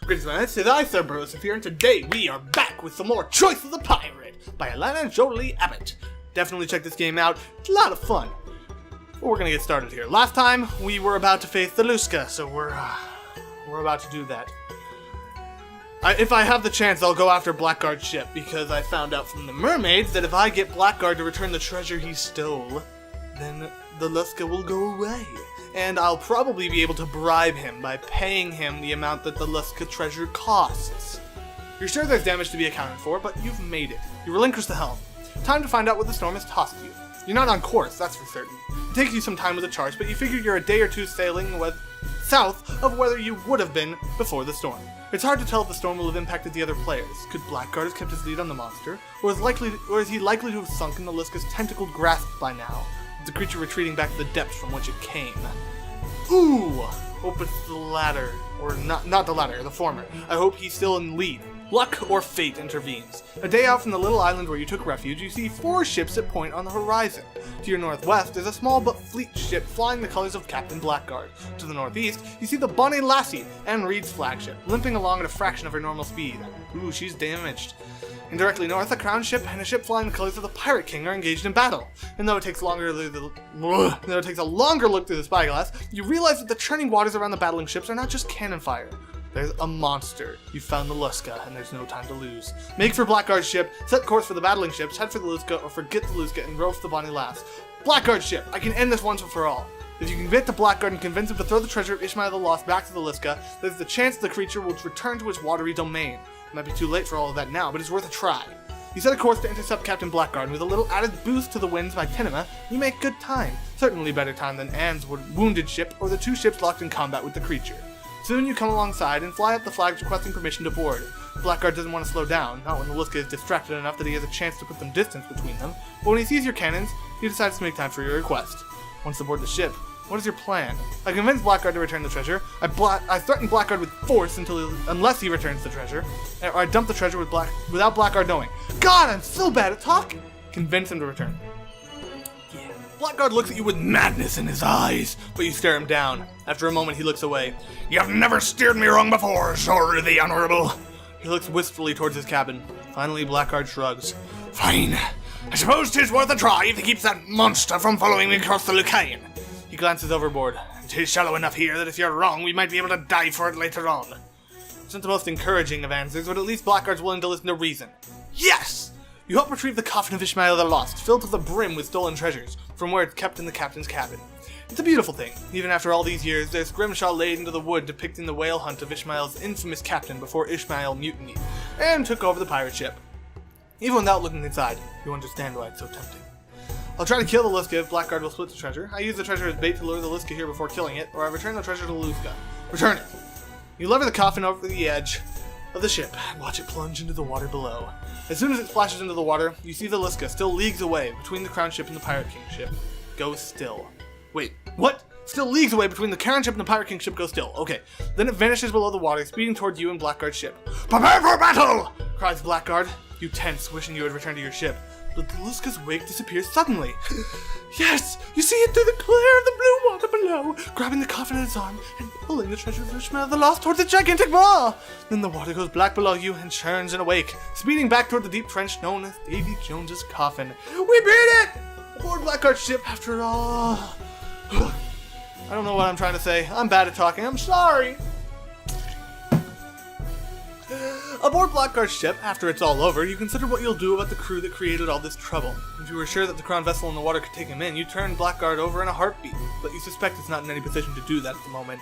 Greetings, my name is I, Sir Broseph here, and today we are back with some more Choice of the Pirate by Alana Jolie Abbott. Definitely check this game out, it's a lot of fun. But we're gonna get started here. Last time, we were about to face the Luska, so we're about to do that. If I have the chance, I'll go after Blackguard's ship, because I found out from the mermaids that if I get Blackguard to return the treasure he stole, then the Luska will go away. And I'll probably be able to bribe him by paying him the amount that the Luska treasure costs. You're sure there's damage to be accounted for, but you've made it. You relinquish the helm. Time to find out what the storm has tossed you. You're not on course, that's for certain. It takes you some time with the charts, but you figure you're a day or two sailing south of where you would have been before the storm. It's hard to tell if the storm will have impacted the other players. Could Blackguard have kept his lead on the monster? Or is he likely to have sunk in the Luska's tentacled grasp by now? The creature retreating back to the depths from which it came. Ooh! Hope it's the latter. Or not the latter, the former. I hope he's still in the lead. Luck or fate intervenes. A day out from the little island where you took refuge, you see 4 ships at point on the horizon. To your northwest is a small but fleet ship flying the colors of Captain Blackguard. To the northeast, you see the Bonnie Lassie, Anne Reed's flagship, limping along at a fraction of her normal speed. Ooh, she's damaged. And directly north, a crown ship and a ship flying the colors of the Pirate King are engaged in battle. And though it takes a longer look through the spyglass, you realize that the churning waters around the battling ships are not just cannon fire. There's a monster. You found the Luska, and there's no time to lose. Make for Blackguard's ship, set course for the battling ships, head for the Luska, or forget the Luska and row for the Bonnie Lass. Blackguard's ship! I can end this once and for all. If you can get to Blackguard and convince him to throw the treasure of Ishmael the Lost back to the Luska, there's the chance the creature will return to its watery domain. It might be too late for all of that now, but it's worth a try. You set a course to intercept Captain Blackguard, and with a little added boost to the winds by Tinema, you make good time. Certainly better time than Anne's wounded ship, or the 2 ships locked in combat with the creature. Soon you come alongside and fly up the flags requesting permission to board. Blackguard doesn't want to slow down, not when the Luska is distracted enough that he has a chance to put some distance between them, but when he sees your cannons, he decides to make time for your request. Once aboard the ship, what is your plan? I convince Blackguard to return the treasure, I threaten Blackguard with force unless he returns the treasure, or I dump the treasure without Blackguard knowing. God, I'm so bad at talking! Convince him to return. Yeah. Blackguard looks at you with madness in his eyes, but you stare him down. After a moment, he looks away. You've never steered me wrong before, Sir the Honorable. He looks wistfully towards his cabin. Finally, Blackguard shrugs. Fine. I suppose 'tis worth a try if he keeps that monster from following me across the Lucane. He glances overboard. 'Tis shallow enough here that if you're wrong, we might be able to dive for it later on. It's not the most encouraging of answers, but at least Blackguard's willing to listen to reason. Yes! You help retrieve the coffin of Ishmael the Lost, filled to the brim with stolen treasures, from where it's kept in the captain's cabin. It's a beautiful thing. Even after all these years, there's Grimshaw laid into the wood depicting the whale hunt of Ishmael's infamous captain before Ishmael mutinied, and took over the pirate ship. Even without looking inside, you understand why it's so tempting. I'll try to kill the Luska if Blackguard will split the treasure. I use the treasure as bait to lure the Luska here before killing it, or I return the treasure to the Luska. Return it! You lever the coffin over the edge of the ship and watch it plunge into the water below. As soon as it splashes into the water, you see the Luska still leagues away between the crown ship and the Pirate King ship. Go still. Wait, what? Still leagues away between the crown ship and the Pirate King ship. Go still. Okay. Then it vanishes below the water, speeding toward you and Blackguard's ship. Prepare for battle! Cries Blackguard. You tense, wishing you had returned to your ship. But the Luska's wake disappears suddenly. Yes! You see it through the glare of the blue water below, grabbing the coffin in its arm and pulling the treasure of Ishmael the Lost towards its gigantic maw! Then the water goes black below you and churns in a wake, speeding back toward the deep trench known as Davy Jones's coffin. We beat it! Aboard Blackguard's ship after all. I don't know what I'm trying to say. I'm bad at talking. I'm sorry. Aboard Blackguard's ship, after it's all over, you consider what you'll do about the crew that created all this trouble. If you were sure that the crown vessel in the water could take him in, you turn Blackguard over in a heartbeat, but you suspect it's not in any position to do that at the moment.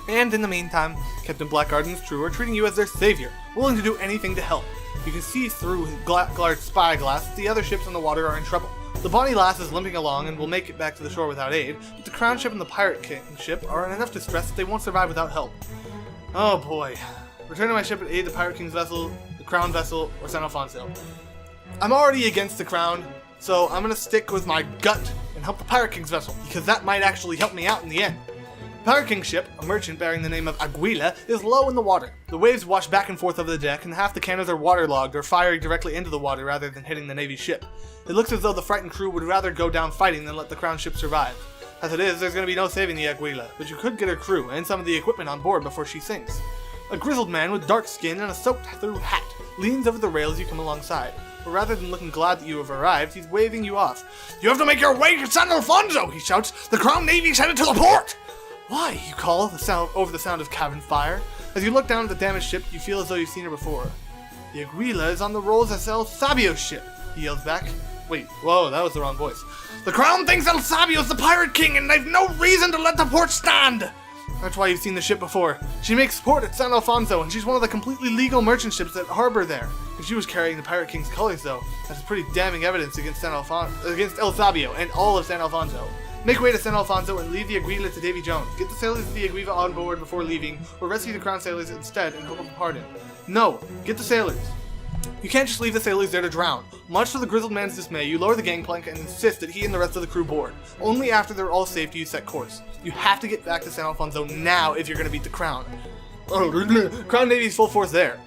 And in the meantime, Captain Blackguard and his crew are treating you as their savior, willing to do anything to help. You can see through his Blackguard's spyglass that the other ships in the water are in trouble. The Bonnie Lass is limping along and will make it back to the shore without aid, but the crown ship and the Pirate King ship are in enough distress that they won't survive without help. Oh boy. Return to my ship and aid the Pirate King's vessel, the Crown vessel, or San Alfonso. I'm already against the Crown, so I'm gonna stick with my gut and help the Pirate King's vessel, because that might actually help me out in the end. The Pirate King's ship, a merchant bearing the name of Aguila, is low in the water. The waves wash back and forth over the deck, and half the cannons are waterlogged or firing directly into the water rather than hitting the Navy's ship. It looks as though the frightened crew would rather go down fighting than let the Crown ship survive. As it is, there's going to be no saving the Aguila, but you could get her crew and some of the equipment on board before she sinks. A grizzled man with dark skin and a soaked-through hat leans over the rail as you come alongside. But rather than looking glad that you have arrived, he's waving you off. "You have to make your way to San Alfonso," he shouts. "The Crown Navy's headed to the port!" "Why?" you call over the sound of cabin fire. As you look down at the damaged ship, you feel as though you've seen her before. "The Aguila is on the rolls as El Sabio's ship," he yells back. Wait, whoa, that was the wrong voice. "The Crown thinks El Sabio's the pirate king, and they've no reason to let the port stand!" That's why you've seen the ship before. She makes port at San Alfonso, and she's one of the completely legal merchant ships that harbor there. If she was carrying the Pirate King's colors, though, that's pretty damning evidence against El Sabio and all of San Alfonso. Make way to San Alfonso and leave the Aguila to Davy Jones. Get the sailors of the Aguila on board before leaving, or rescue the Crown sailors instead in hope of a pardon. No, get the sailors. You can't just leave the sailors there to drown. Much to the grizzled man's dismay, you lower the gangplank and insist that he and the rest of the crew board. Only after they're all safe do you set course. You have to get back to San Alfonso now if you're going to beat the Crown. Crown Navy's full force there.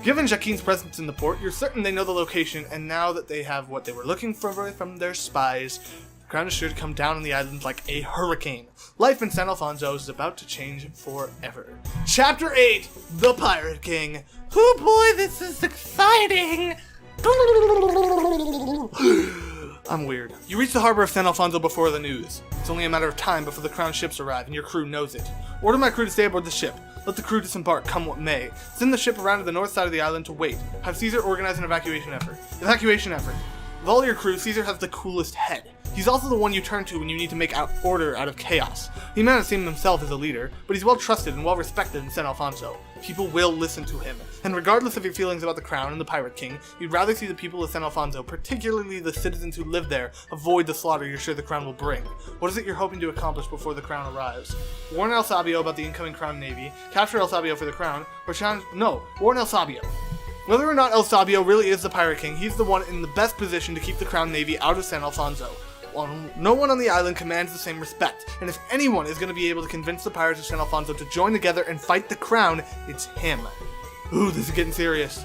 Given Jaquine's presence in the port, you're certain they know the location, and now that they have what they were looking for from their spies, the Crown is sure to come down on the island like a hurricane. Life in San Alfonso is about to change forever. Chapter 8, The Pirate King. Oh boy, this is exciting! I'm weird. You reach the harbor of San Alfonso before the news. It's only a matter of time before the Crown ships arrive, and your crew knows it. Order my crew to stay aboard the ship. Let the crew disembark, come what may. Send the ship around to the north side of the island to wait. Have Caesar organize an evacuation effort. With all your crew, Caesar has the coolest head. He's also the one you turn to when you need to make order out of chaos. He may not seem himself as a leader, but he's well trusted and well respected in San Alfonso. People will listen to him, and regardless of your feelings about the Crown and the Pirate King, you'd rather see the people of San Alfonso, particularly the citizens who live there, avoid the slaughter you're sure the Crown will bring. What is it you're hoping to accomplish before the Crown arrives? Warn El Sabio about the incoming Crown Navy, capture El Sabio for the Crown, or warn El Sabio. Whether or not El Sabio really is the Pirate King, he's the one in the best position to keep the Crown Navy out of San Alfonso. No one on the island commands the same respect, and if anyone is going to be able to convince the pirates of San Alfonso to join together and fight the Crown, it's him. Ooh, this is getting serious.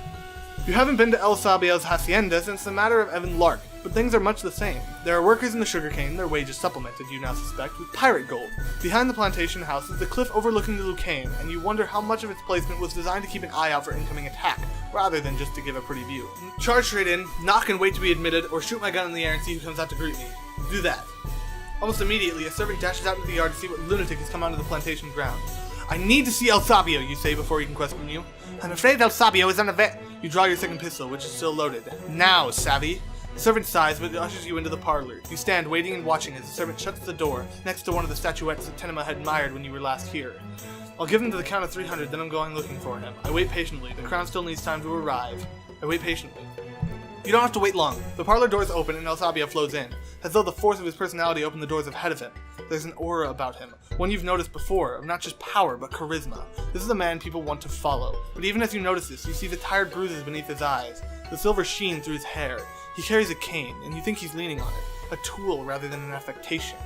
You haven't been to El Sabio's hacienda since the matter of Evan Lark, but things are much the same. There are workers in the sugarcane, their wages supplemented, you now suspect, with pirate gold. Behind the plantation house is the cliff overlooking the Lucane, and you wonder how much of its placement was designed to keep an eye out for incoming attack, rather than just to give a pretty view. Charge straight in, knock and wait to be admitted, or shoot my gun in the air and see who comes out to greet me. Do that. Almost immediately, a servant dashes out into the yard to see what lunatic has come onto the plantation ground. "I need to see El Sabio," you say before he can question you. "I'm afraid El Sabio is unavailable." You draw your second pistol, which is still loaded. "Now, savvy." The servant sighs, but ushers you into the parlor. You stand waiting and watching as the servant shuts the door, next to one of the statuettes that Tenema had admired when you were last here. "I'll give him to the count of 300, then I'm going looking for him. I wait patiently. The Crown still needs time to arrive. I wait patiently." You don't have to wait long. The parlor doors open and El Sabio flows in, as though the force of his personality opened the doors ahead of him. There's an aura about him, one you've noticed before, of not just power, but charisma. This is a man people want to follow. But even as you notice this, you see the tired bruises beneath his eyes, the silver sheen through his hair. He carries a cane, and you think he's leaning on it, a tool rather than an affectation.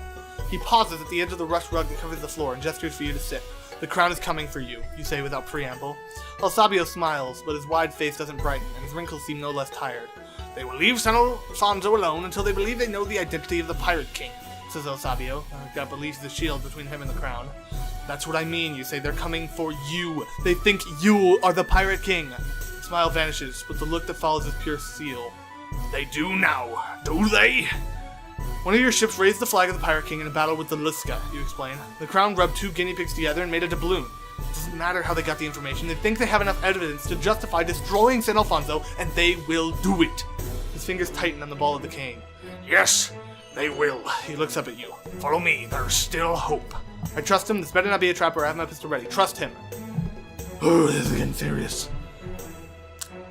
He pauses at the edge of the rush rug that covers the floor and gestures for you to sit. "The Crown is coming for you," you say without preamble. El Sabio smiles, but his wide face doesn't brighten, and his wrinkles seem no less tired. "They will leave San Alfonso alone until they believe they know the identity of the Pirate King," says El Sabio. That believes the shield between him and the Crown. "That's what I mean," you say. "They're coming for you. They think you are the Pirate King." The smile vanishes, but the look that follows is pure steel. "They do now, do they?" "One of your ships raised the flag of the Pirate King in a battle with the Liska," you explain. "The Crown rubbed 2 guinea pigs together and made a doubloon. It doesn't matter how they got the information. They think they have enough evidence to justify destroying San Alfonso, and they will do it." His fingers tighten on the ball of the cane. "Yes, they will." He looks up at you. "Follow me, there's still hope." "I trust him. This better not be a trap or I have my pistol ready. Trust him." Oh, this is getting serious.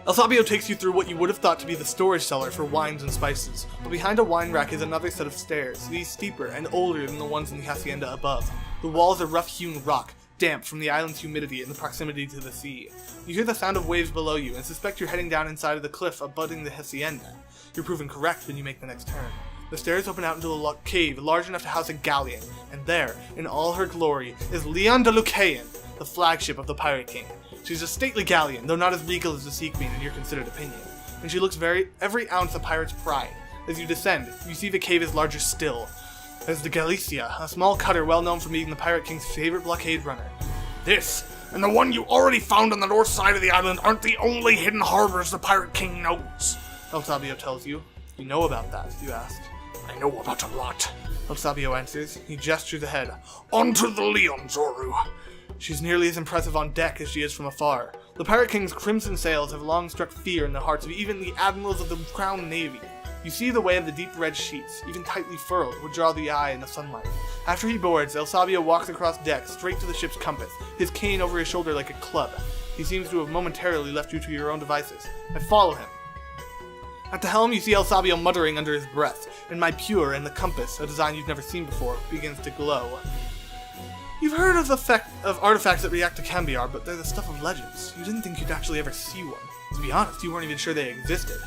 El Sabio takes you through what you would have thought to be the storage cellar for wines and spices, but behind a wine rack is another set of stairs, these steeper and older than the ones in the hacienda above. The walls are rough-hewn rock, damp from the island's humidity and the proximity to the sea. You hear the sound of waves below you and suspect you're heading down inside of the cliff abutting the hacienda. You're proven correct when you make the next turn. The stairs open out into a cave large enough to house a galleon, and there, in all her glory, is Leon de Lucayan, the flagship of the Pirate King. She's a stately galleon, though not as regal as the Sea Queen in your considered opinion, and she looks every ounce a pirate's pride. As you descend, you see the cave is larger still. There's the Galicia, a small cutter well known for being the Pirate King's favorite blockade runner. "This and the one you already found on the north side of the island aren't the only hidden harbors the Pirate King knows. El Sabio tells you. You know about that, you ask. I know about a lot. El Sabio answers. He gestures ahead. Onto the Leon, Zoru. She's nearly as impressive on deck as she is from afar. The Pirate King's crimson sails have long struck fear in the hearts of even the admirals of the Crown Navy. You see the way of the deep red sheets, even tightly furled, would draw the eye in the sunlight. After he boards, El Sabio walks across deck straight to the ship's compass, his cane over his shoulder like a club. He seems to have momentarily left you to your own devices. I follow him. At the helm, you see El Sabio muttering under his breath, and my pure and the compass, a design you've never seen before, begins to glow. You've heard of of artifacts that react to cambiar, but they're the stuff of legends. You didn't think you'd actually ever see one. To be honest, you weren't even sure they existed.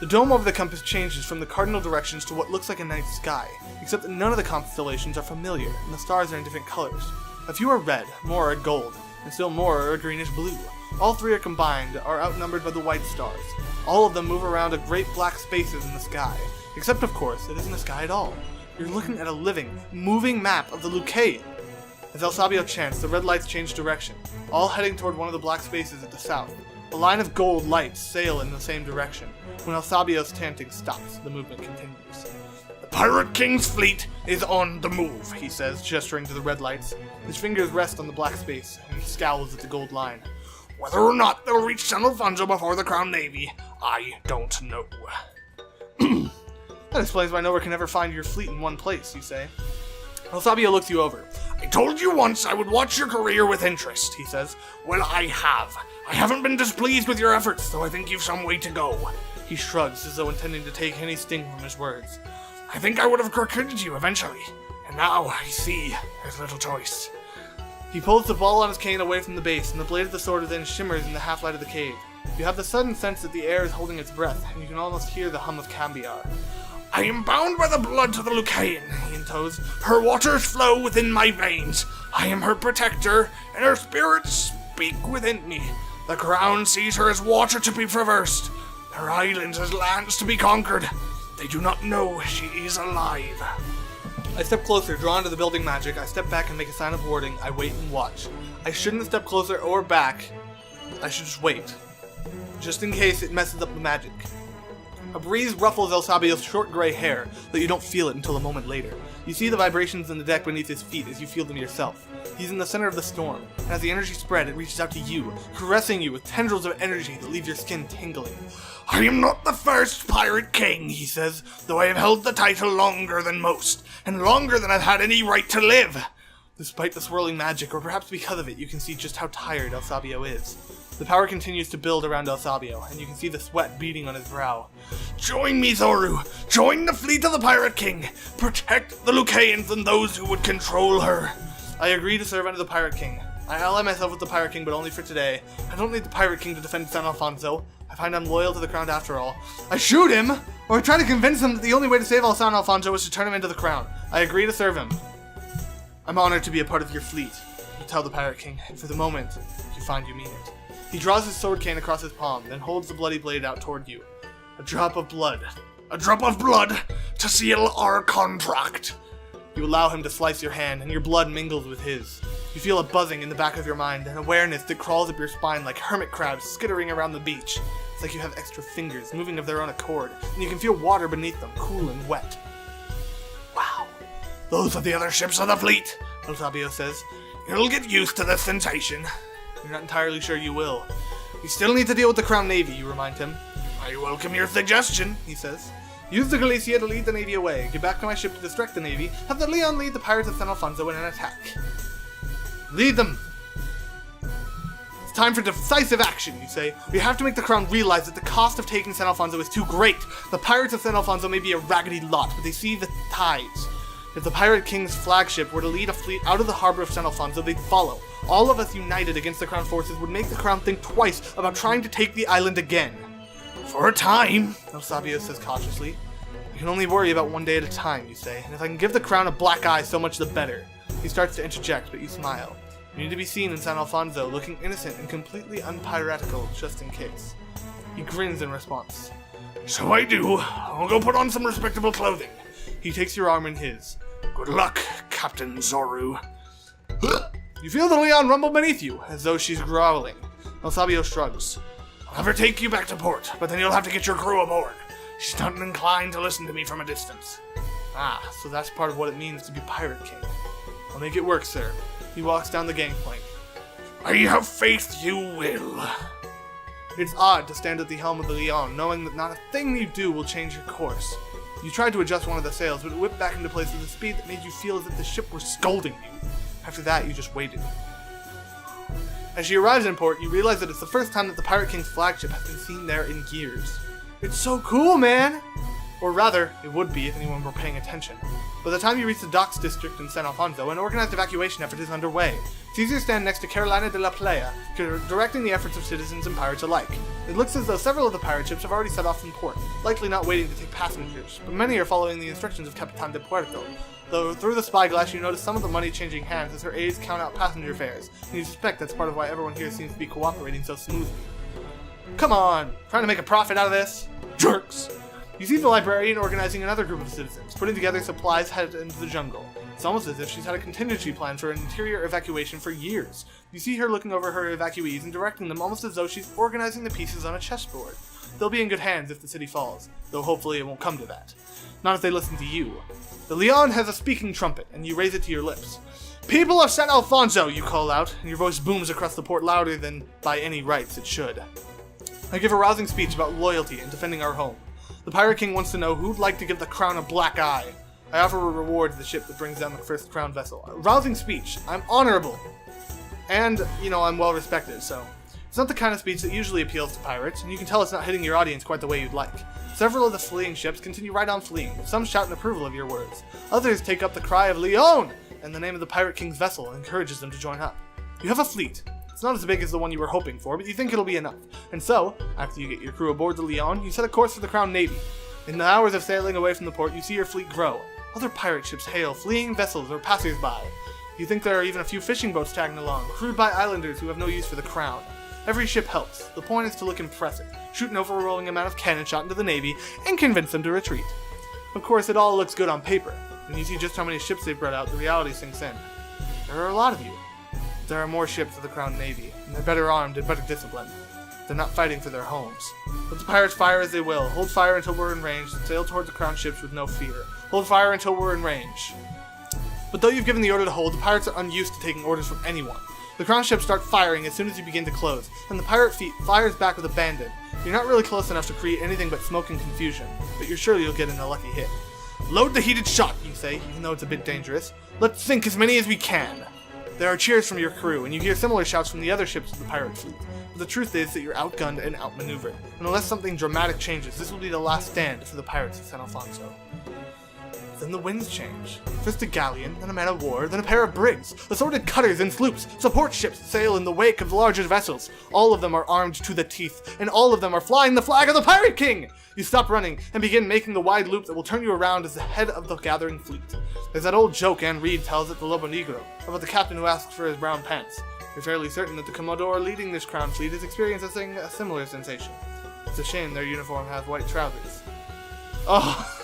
The dome over the compass changes from the cardinal directions to what looks like a night sky, except that none of the constellations are familiar, and the stars are in different colors. A few are red, more are gold, and still more are a greenish blue. All three are combined, are outnumbered by the white stars. All of them move around at great black spaces in the sky, except of course, it isn't a sky at all. You're looking at a living, moving map of the Lucae. As El Sabio chants, the red lights change direction, all heading toward one of the black spaces at the south. A line of gold lights sail in the same direction. When El Sabio's chanting stops, the movement continues. The Pirate King's fleet is on the move, he says, gesturing to the red lights. His fingers rest on the black space, and he scowls at the gold line. Whether or not they'll reach San Alfonso before the Crown Navy, I don't know. That explains why nowhere can ever find your fleet in one place, you say. El Sabio looks you over. I told you once I would watch your career with interest, he says. Well, I have. I haven't been displeased with your efforts, though I think you've some way to go. He shrugs, as though intending to take any sting from his words. I think I would have credited you eventually, and now I see there's little choice. He pulls the ball on his cane away from the base, and the blade of the sword within shimmers in the half-light of the cave. You have the sudden sense that the air is holding its breath, and you can almost hear the hum of cambiar. I am bound by the blood to the Lucaean, he intones. Her waters flow within my veins. I am her protector, and her spirits speak within me. The crown sees her as water to be traversed, her islands as lands to be conquered. They do not know she is alive. I step closer, drawn to the building magic. I step back and make a sign of warding. I wait and watch. I shouldn't step closer or back. I should just wait. Just in case it messes up the magic. A breeze ruffles El Sabio's short gray hair, though you don't feel it until a moment later. You see the vibrations in the deck beneath his feet as you feel them yourself. He's in the center of the storm, and as the energy spread, it reaches out to you, caressing you with tendrils of energy that leave your skin tingling. I am not the first Pirate King, he says, though I have held the title longer than most, and longer than I've had any right to live. Despite the swirling magic, or perhaps because of it, you can see just how tired El Sabio is. The power continues to build around El Sabio, and you can see the sweat beading on his brow. Join me, Zoru! Join the fleet of the Pirate King! Protect the Lucaeans and those who would control her! I agree to serve under the Pirate King. I ally myself with the Pirate King, but only for today. I don't need the Pirate King to defend San Alfonso. I find I'm loyal to the crown after all. I shoot him, or I try to convince him that the only way to save San Alfonso is to turn him into the crown. I agree to serve him. I'm honored to be a part of your fleet, you tell the Pirate King, and for the moment, you find you mean it. He draws his sword cane across his palm, then holds the bloody blade out toward you. A drop of blood. A drop of blood to seal our contract. You allow him to slice your hand, and your blood mingles with his. You feel a buzzing in the back of your mind, an awareness that crawls up your spine like hermit crabs skittering around the beach. It's like you have extra fingers moving of their own accord, and you can feel water beneath them, cool and wet. Wow. Those are the other ships of the fleet, El Sabio says. You'll get used to this sensation. You're not entirely sure you will. You still need to deal with the Crown Navy, you remind him. I welcome your suggestion, he says. Use the Galicia to lead the Navy away. Get back to my ship to distract the Navy. Have the Leon lead the pirates of San Alfonso in an attack. Lead them! It's time for decisive action, you say. We have to make the Crown realize that the cost of taking San Alfonso is too great. The pirates of San Alfonso may be a raggedy lot, but they see the tides. If the Pirate King's flagship were to lead a fleet out of the harbor of San Alfonso, they'd follow. All of us united against the Crown forces would make the Crown think twice about trying to take the island again. For a time, El Sabio says cautiously. You can only worry about one day at a time, you say, and if I can give the Crown a black eye, so much the better. He starts to interject, but you smile. You need to be seen in San Alfonso, looking innocent and completely unpiratical, just in case. He grins in response. So I do. I'll go put on some respectable clothing. He takes your arm in his. Good luck, Captain Zoru. You feel the Leon rumble beneath you, as though she's growling. El Sabio shrugs. I'll have her take you back to port, but then you'll have to get your crew aboard. She's not inclined to listen to me from a distance. Ah, so that's part of what it means to be Pirate King. I'll make it work, sir. He walks down the gangplank. I have faith you will. It's odd to stand at the helm of the Leon, knowing that not a thing you do will change your course. You tried to adjust one of the sails, but it whipped back into place with a speed that made you feel as if the ship were scolding you. After that, you just waited. As she arrives in port, you realize that it's the first time that the Pirate King's flagship has been seen there in years. It's so cool, man! Or rather, it would be if anyone were paying attention. By the time you reach the docks district in San Alfonso, an organized evacuation effort is underway. Caesar stands next to Carolina de la Playa, directing the efforts of citizens and pirates alike. It looks as though several of the pirate ships have already set off from port, likely not waiting to take passengers, but many are following the instructions of Capitan de Puerto. Though through the spyglass you notice some of the money changing hands as her aides count out passenger fares, and you suspect that's part of why everyone here seems to be cooperating so smoothly. Come on! Trying to make a profit out of this? Jerks! You see the librarian organizing another group of citizens, putting together supplies headed into the jungle. It's almost as if she's had a contingency plan for an interior evacuation for years. You see her looking over her evacuees and directing them almost as though she's organizing the pieces on a chessboard. They'll be in good hands if the city falls, though hopefully it won't come to that. Not if they listen to you. The Leon has a speaking trumpet, and you raise it to your lips. People of San Alfonso, you call out, and your voice booms across the port louder than by any rights it should. I give a rousing speech about loyalty and defending our home. The Pirate King wants to know who'd like to give the crown a black eye. I offer a reward to the ship that brings down the first crown vessel. A rousing speech. I'm honorable. And, I'm well respected, so... It's not the kind of speech that usually appeals to pirates, and you can tell it's not hitting your audience quite the way you'd like. Several of the fleeing ships continue right on fleeing, some shout in approval of your words. Others take up the cry of Leon! And the name of the Pirate King's vessel encourages them to join up. You have a fleet. It's not as big as the one you were hoping for, but you think it'll be enough. And so, after you get your crew aboard the Leon, you set a course for the Crown Navy. In the hours of sailing away from the port, you see your fleet grow. Other pirate ships hail fleeing vessels or passers-by. You think there are even a few fishing boats tagging along, crewed by islanders who have no use for the crown. Every ship helps. The point is to look impressive, shoot an overwhelming amount of cannon shot into the Navy, and convince them to retreat. Of course, it all looks good on paper. When you see just how many ships they've brought out, the reality sinks in. There are a lot of you. There are more ships of the Crown Navy, and they're better armed and better disciplined. They're not fighting for their homes. Let the pirates fire as they will. Hold fire until we're in range, and sail towards the Crown ships with no fear. Hold fire until we're in range. But though you've given the order to hold, the pirates are unused to taking orders from anyone. The Crown ships start firing as soon as you begin to close, and the pirate fleet fires back with abandon. You're not really close enough to create anything but smoke and confusion, but you're sure you'll get in a lucky hit. Load the heated shot, you say, even though it's a bit dangerous. Let's sink as many as we can. There are cheers from your crew, and you hear similar shouts from the other ships of the pirate fleet. But the truth is that you're outgunned and outmaneuvered, and unless something dramatic changes, this will be the last stand for the pirates of San Alfonso. Then the winds change. First a galleon, then a man of war, then a pair of brigs. Assorted cutters and sloops, support ships sail in the wake of the larger vessels. All of them are armed to the teeth, and all of them are flying the flag of the Pirate King! You stop running, and begin making the wide loop that will turn you around as the head of the gathering fleet. There's that old joke Anne Reed tells at the Lobo Negro, about the captain who asks for his brown pants. You're fairly certain that the Commodore leading this crown fleet is experiencing a similar sensation. It's a shame their uniform has white trousers. Oh...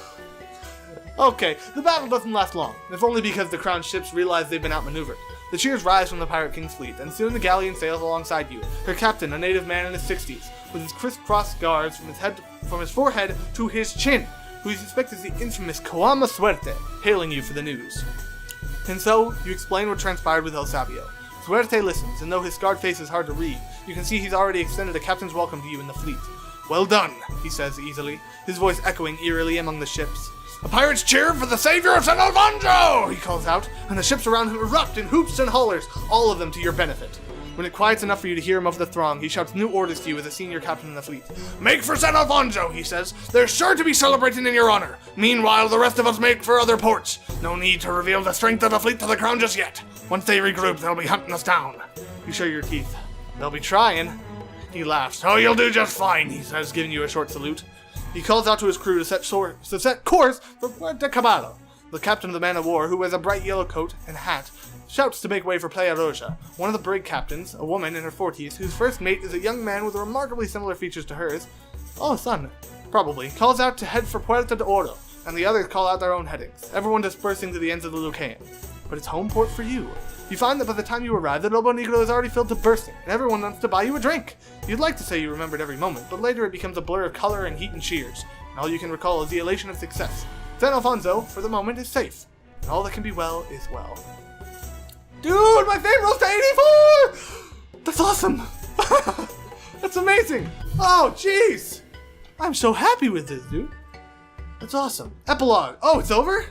Okay, the battle doesn't last long, if only because the Crown ships realize they've been outmaneuvered. The cheers rise from the Pirate King's fleet, and soon the galleon sails alongside you, her captain, a native man in his 60s, with his crisscross scars from his forehead to his chin, who you suspect is the infamous Coama Suerte, hailing you for the news. And so, you explain what transpired with El Sabio. Suerte listens, and though his scarred face is hard to read, you can see he's already extended a captain's welcome to you in the fleet. Well done, he says easily, his voice echoing eerily among the ships. The pirates cheer for the savior of San Alfonso! He calls out, and the ships around him erupt in hoops and hollers, all of them to your benefit. When it quiets enough for you to hear him over the throng, he shouts new orders to you as a senior captain in the fleet. Make for San Alfonso, he says. They're sure to be celebrating in your honor. Meanwhile, the rest of us make for other ports. No need to reveal the strength of the fleet to the crown just yet. Once they regroup, they'll be hunting us down. You show your teeth. They'll be trying. He laughs. Oh, you'll do just fine, he says, giving you a short salute. He calls out to his crew to set course for Puerto Cabello. The captain of the man of war, who wears a bright yellow coat and hat, shouts to make way for Playa Roja, one of the brig captains, a woman in her 40s, whose first mate is a young man with remarkably similar features to hers. Oh, son, probably, calls out to head for Puerto de Oro, and the others call out their own headings, everyone dispersing to the ends of the Lucayan. but it's home port for you. You find that by the time you arrive, the Lobo Negro is already filled to bursting, and everyone wants to buy you a drink. You'd like to say you remembered every moment, but later it becomes a blur of color and heat and cheers, and all you can recall is the elation of success. San Alfonso, for the moment, is safe, and all that can be well is well. Dude, my fame rose to 84! That's awesome! That's amazing! Oh, jeez! I'm so happy with this, dude. That's awesome. Epilogue. Oh, it's over?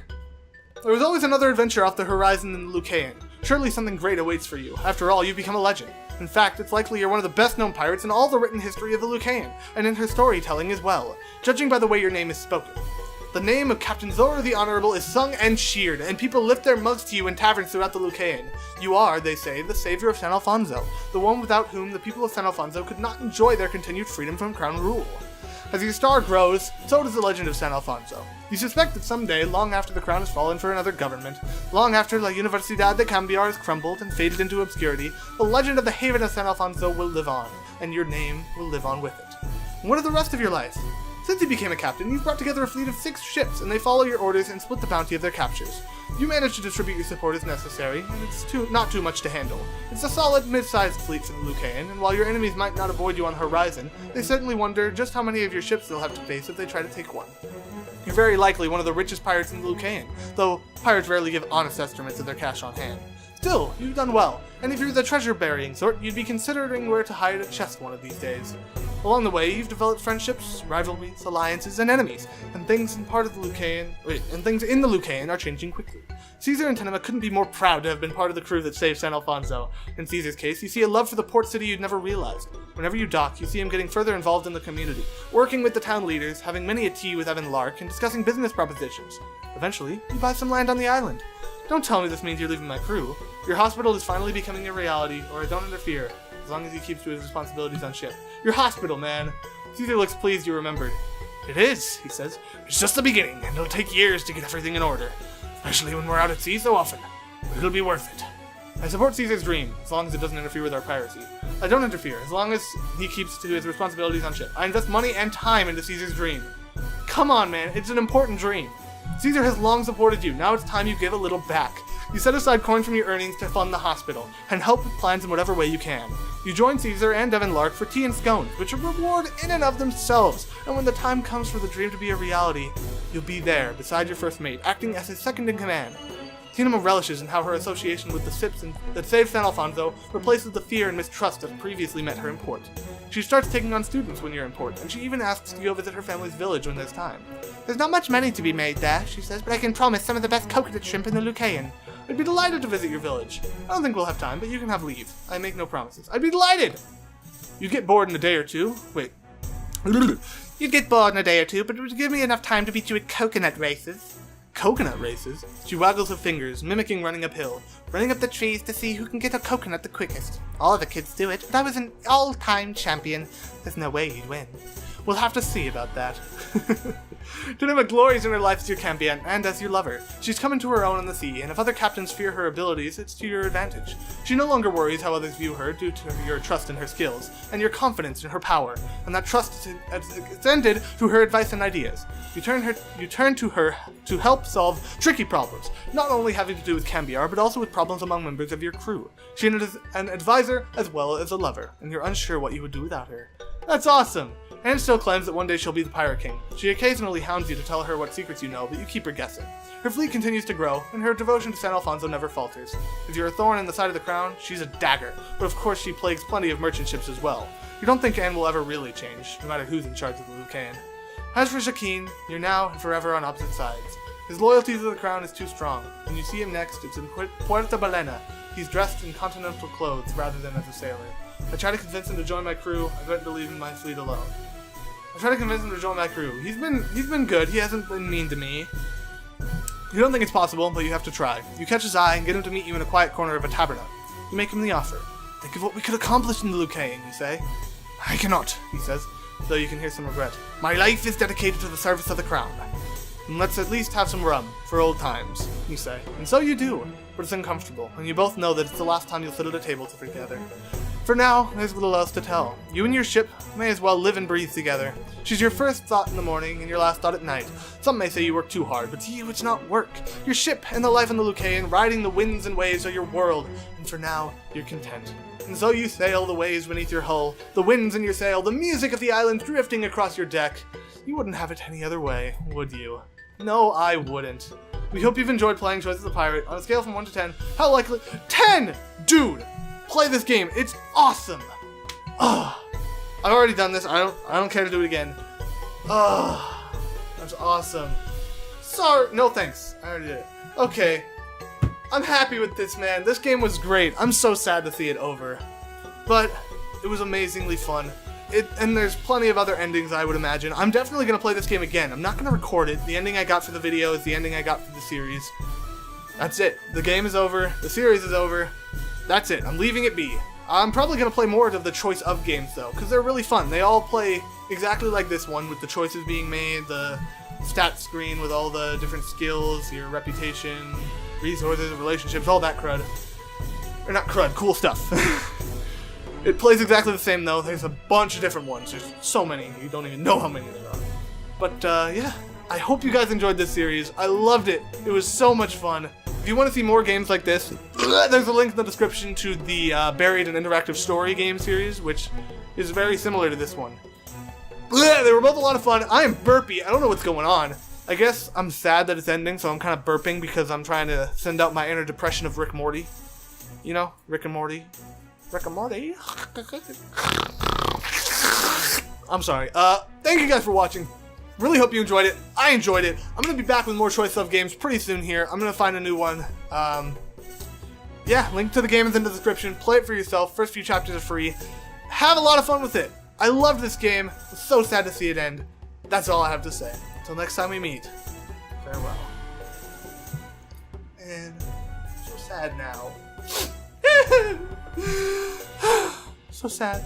There was always another adventure off the horizon in the Lucayan. Surely something great awaits for you. After all, you've become a legend. In fact, it's likely you're one of the best-known pirates in all the written history of the Lucayan, and in her storytelling as well, judging by the way your name is spoken. The name of Captain Zora the Honorable is sung and cheered, and people lift their mugs to you in taverns throughout the Lucayan. You are, they say, the savior of San Alfonso, the one without whom the people of San Alfonso could not enjoy their continued freedom from crown rule. As your star grows, so does the legend of San Alfonso. You suspect that someday, long after the crown has fallen for another government, long after La Universidad de Cambiar has crumbled and faded into obscurity, the legend of the haven of San Alfonso will live on, and your name will live on with it. And what of the rest of your life? Since you became a captain, you've brought together a fleet of 6 ships, and they follow your orders and split the bounty of their captures. You manage to distribute your support as necessary, and it's not too much to handle. It's a solid, mid-sized fleet in the Lucayan, and while your enemies might not avoid you on the horizon, they certainly wonder just how many of your ships they'll have to face if they try to take one. You're very likely one of the richest pirates in the Lucayan, though pirates rarely give honest estimates of their cash on hand. Still, you've done well, and if you're the treasure-burying sort, you'd be considering where to hide a chest one of these days. Along the way, you've developed friendships, rivalries, alliances, and enemies, and things in the Lucayan are changing quickly. Caesar and Tenema couldn't be more proud to have been part of the crew that saved San Alfonso. In Caesar's case, you see a love for the port city you'd never realized. Whenever you dock, you see him getting further involved in the community, working with the town leaders, having many a tea with Evan Lark, and discussing business propositions. Eventually, you buy some land on the island. Don't tell me this means you're leaving my crew. Your hospital is finally becoming a reality, or I don't interfere, as long as he keeps to his responsibilities on ship. Your hospital, man. Caesar looks pleased you remembered. It is, he says. It's just the beginning, and it'll take years to get everything in order. Especially when we're out at sea so often. But it'll be worth it. I support Caesar's dream, as long as it doesn't interfere with our piracy. I don't interfere, as long as he keeps to his responsibilities on ship. I invest money and time into Caesar's dream. Come on, man, it's an important dream. Caesar has long supported you, now it's time you give a little back. You set aside coin from your earnings to fund the hospital, and help with plans in whatever way you can. You join Caesar and Devin Lark for tea and scones, which are a reward in and of themselves, and when the time comes for the dream to be a reality, you'll be there, beside your first mate, acting as his second in command. Tenema relishes in how her association with the ships that saved San Alfonso replaces the fear and mistrust that previously met her in port. She starts taking on students when you're in port, and she even asks to go visit her family's village when there's time. There's not much money to be made there, she says, but I can promise some of the best coconut shrimp in the Lucayan. I'd be delighted to visit your village. I don't think we'll have time, but you can have leave. I make no promises. I'd be delighted! You'd get bored in a day or two. Wait. You'd get bored in a day or two, but it would give me enough time to beat you at coconut races. Coconut races? She waggles her fingers, mimicking running uphill. Running up the trees to see who can get a coconut the quickest. All the kids do it, but I was an all-time champion. There's no way he'd win. We'll have to see about that. Tenema glories in her life as your champion and as your lover. She's come into her own on the sea, and if other captains fear her abilities, it's to your advantage. She no longer worries how others view her due to your trust in her skills, and your confidence in her power, and that trust is extended to her advice and ideas. You turn to her to help solve tricky problems, not only having to do with Cambiar, but also with problems among members of your crew. She is an advisor as well as a lover, and you're unsure what you would do without her. That's awesome! Anne still claims that one day she'll be the Pirate King. She occasionally hounds you to tell her what secrets you know, but you keep her guessing. Her fleet continues to grow, and her devotion to San Alfonso never falters. If you're a thorn in the side of the crown, she's a dagger, but of course she plagues plenty of merchant ships as well. You don't think Anne will ever really change, no matter who's in charge of the Lucayan. As for Jacquin, you're now and forever on opposite sides. His loyalty to the crown is too strong. When you see him next, it's in Puerto Balena. He's dressed in continental clothes rather than as a sailor. I try to convince him to join my crew. I threaten to leave my fleet alone. I try to convince him to join my crew. He's been good. He hasn't been mean to me. You don't think it's possible, but you have to try. You catch his eye and get him to meet you in a quiet corner of a taberna. You make him the offer. Think of what we could accomplish in the Lucayan, you say. I cannot, he says, though you can hear some regret. My life is dedicated to the service of the crown. And let's at least have some rum, for old times, you say. And so you do, but it's uncomfortable, and you both know that it's the last time you'll sit at a table together. For now, there's little else to tell. You and your ship may as well live and breathe together. She's your first thought in the morning and your last thought at night. Some may say you work too hard, but to you it's not work. Your ship and the life on the Lucaean, riding the winds and waves are your world, and for now, you're content. And so you sail the waves beneath your hull, the winds in your sail, the music of the island drifting across your deck. You wouldn't have it any other way, would you? No, I wouldn't. We hope you've enjoyed playing Choice of the Pirate. On a scale from 1 to 10, how likely— 10! Dude! Play this game. It's awesome. I've already done this. I don't care to do it again. That's awesome. Sorry. No thanks. I already did it. Okay. I'm happy with this, man. This game was great. I'm so sad to see it over. But it was amazingly fun. And there's plenty of other endings, I would imagine. I'm definitely going to play this game again. I'm not going to record it. The ending I got for the video is the ending I got for the series. That's it. The game is over. The series is over. That's it. I'm leaving it be. I'm probably going to play more of the choice of games, though, because they're really fun. They all play exactly like this one, with the choices being made, the stat screen with all the different skills, your reputation, resources, relationships, all that crud. Or not crud, cool stuff. It plays exactly the same, though. There's a bunch of different ones. There's so many. You don't even know how many there are. But, yeah. I hope you guys enjoyed this series. I loved it. It was so much fun. If you want to see more games like this, there's a link in the description to the Buried and Interactive Story game series, which is very similar to this one. They were both a lot of fun. I am burpy. I don't know what's going on. I guess I'm sad that it's ending, so I'm kind of burping because I'm trying to send out my inner depression of Rick and Morty. You know, Rick and Morty. Rick and Morty. I'm sorry. Thank you guys for watching. Really hope you enjoyed it. I enjoyed it. I'm going to be back with more Choice of games pretty soon here. I'm going to find a new one. Yeah, link to the game is in the description. Play it for yourself. First few chapters are free. Have a lot of fun with it. I loved this game. It's so sad to see it end. That's all I have to say. Until next time we meet. Farewell. And so sad now. So sad.